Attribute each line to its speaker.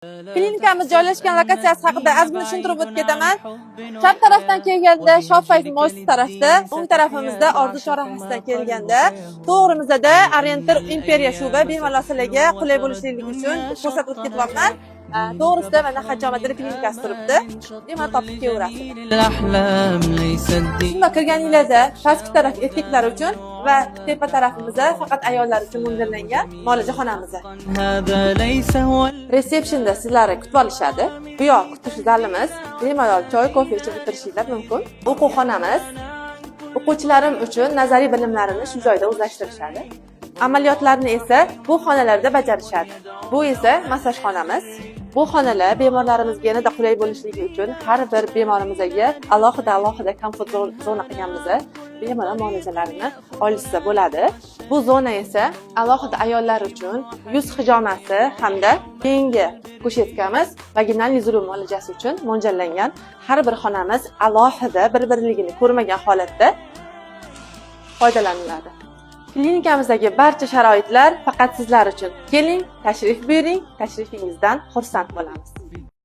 Speaker 1: Klinikamiz joylashgan lokatsiyasi haqida ozgina tushuntirib o'tib ketaman. Chap tarafdan kelganda Shofayz muassisa tarafda, o'ng tarafimizda Orzu chorrahasidan kelganda, to'g'rimizda Orientir Imperiya shuba bemorlarga qulay bo'lishligi uchun ko'rsatib o'tib ketyapman. To'g'risida mana Hajjomadil klinikasi turibdi. Demak, topib kelaverasiz. Bunda kirganingizda pastki taraf erkaklar uchun va tepa tarafimizda faqat ayollar uchun mo'ljallangan muolajaxonamiz. Resepsiyonda sizlarni kutib olishadi. Bu yoq kutish zalimiz. Bemalol choy, kofe ichib o'tirishingiz mumkin. O'quv-xonamiz. O'quvchilarim uchun nazariy bilimlarini shu joyda o'zlashtirishadi. Amaliyotlarni esa bu xonalarda bajarishadi. Bu esa massaj xonamiz. Bu xonalar bemorlarimizga yanada qulay bo'lishligi uchun har bir bemorimizga alohida komfort zona qilganmiz. Bemalol muolajalarini olishsa bo'ladi. Bu zona esa alohida ayollar uchun yuz hijomasi hamda keyingi kushetkamiz vaginal yuzuru muolajasi uchun mo'ljallangan. Har bir xonamiz alohida bir-birligini ko'rmagan holatda foydalaniladi. Klinikamizdagi barcha sharoitlar faqat sizlar uchun. Keling, tashrif buyuring, tashrifingizdan xursand bo'lamiz.